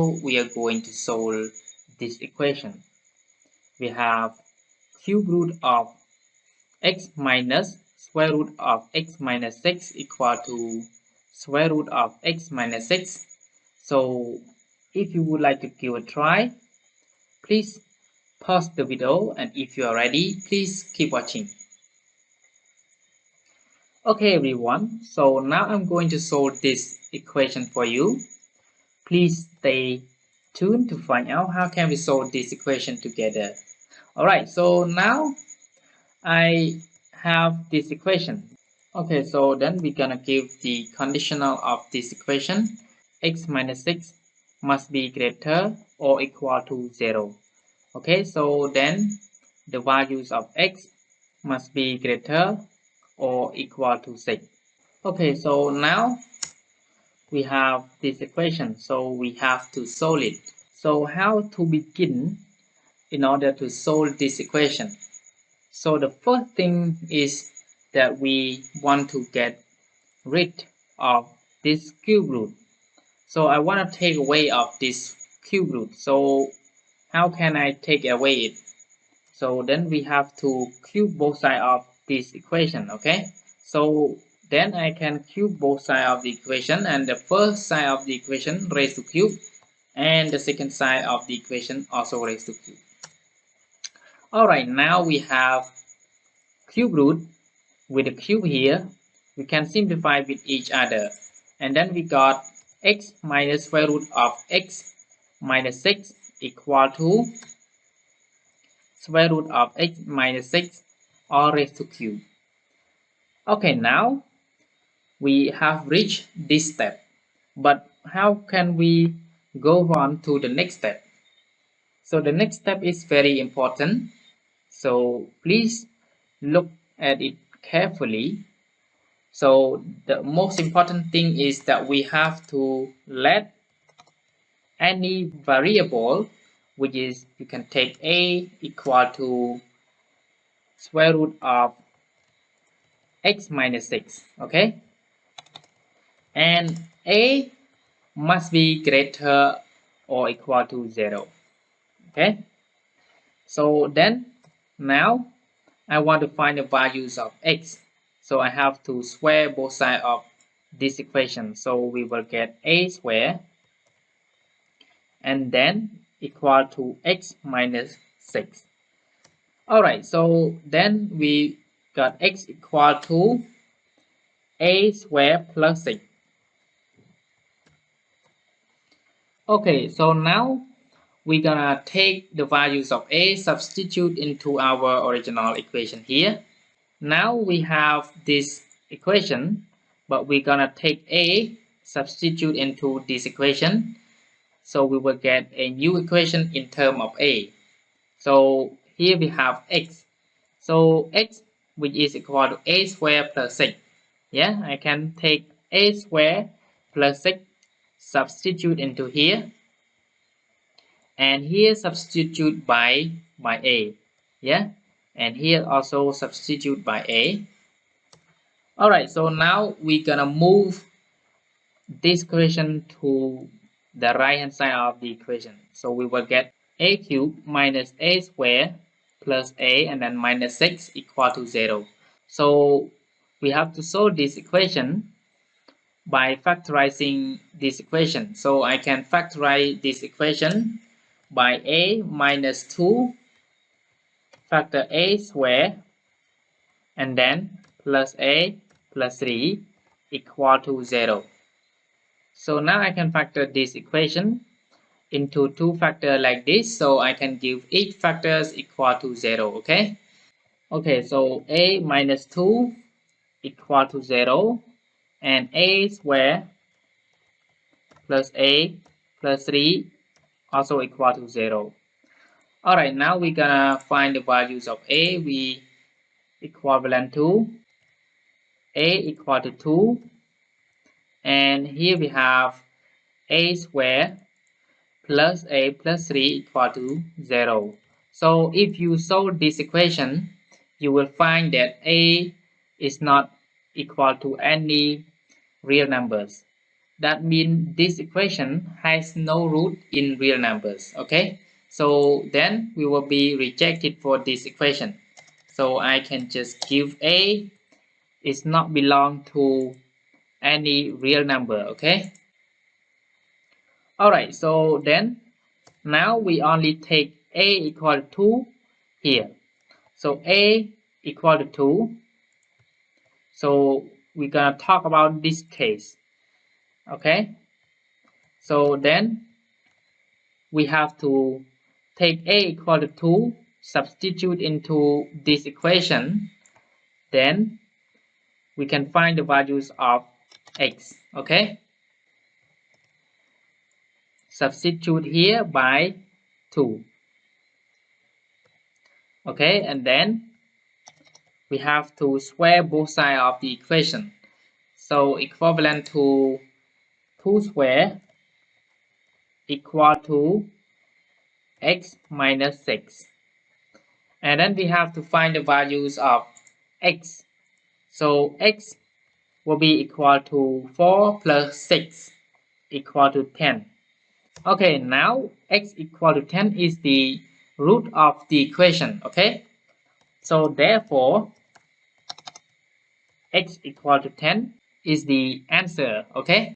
now we are going to solve this equation. We have cube root of x minus square root of x minus 6 equal to square root of x minus 6. So if you would like to give a try, please pause the video, and if you are ready, please keep watching. Okay everyone, so now I'm going to solve this equation for you. Please stay tuned to find out how can we solve this equation together. Alright, so now I have this equation. Okay, so then we're gonna give the conditional of this equation. X minus 6 must be greater or equal to 0. Okay, so then the values of x must be greater or equal to 6. Okay, so now we have this equation, so we have to solve it. So how to begin in order to solve this equation? So the first thing is that we want to get rid of this cube root. So I want to take away of this cube root. So how can I take away it? So then we have to cube both sides of this equation, okay? So then I can cube both sides of the equation, and the first side of the equation raised to cube, and the second side of the equation also raised to cube. Alright, now we have cube root with a cube here. We can simplify with each other, and then we got x minus square root of x minus 6 equal to square root of x minus 6 all raised to cube. Okay, now we have reached this step, but how can we go on to the next step? So the next step is very important, so please look at it carefully. So the most important thing is that we have to let any variable, which is you can take a equal to square root of x minus 6, okay, and a must be greater or equal to 0, okay. So then now I want to find the values of x, so I have to square both sides of this equation, so we will get a square and then equal to x minus 6. Alright, so then we got x equal to a square plus 6. Okay, so now we're gonna take the values of a, substitute into our original equation here. Now we have this equation, but we're gonna take a, substitute into this equation, so we will get a new equation in terms of a. So here we have x, so x which is equal to a square plus 6. Yeah, I can take a square plus 6, substitute into here, and here substitute by a, yeah, and here also substitute by a. Alright, so now we're gonna move this equation to the right hand side of the equation, so we will get a cubed minus a square plus a and then minus 6 equal to 0. So we have to solve this equation by factorizing this equation. So I can factorize this equation by a minus 2 factor a square and then plus a plus 3 equal to 0. So now I can factor this equation into two factors like this, so I can give each factors equal to 0, okay? Okay, so a minus 2 equal to 0 and a square plus a plus 3 also equal to 0. Alright, now we're gonna find the values of a. We equivalent to a equal to 2, and here we have a square plus a plus 3 equal to 0. So if you solve this equation, you will find that a is not equal to any real numbers. that means this equation has no root in real numbers. Okay, so then we will be rejected for this equation. So I can just give A is not belong to any real number. Okay, alright, so then now we only take A equal to 2 here. So A equal to 2. So we're gonna talk about this case. Okay, so then we have to take A equal to 2, substitute into this equation, then we can find the values of x. Okay, substitute here by 2. Okay, and then we have to square both sides of the equation. So equivalent to 2 square equal to x minus 6. And then we have to find the values of x. So x will be equal to 4 plus 6 equal to 10. Okay, now x equal to 10 is the root of the equation. Okay, so therefore x equal to 10 is the answer. Okay.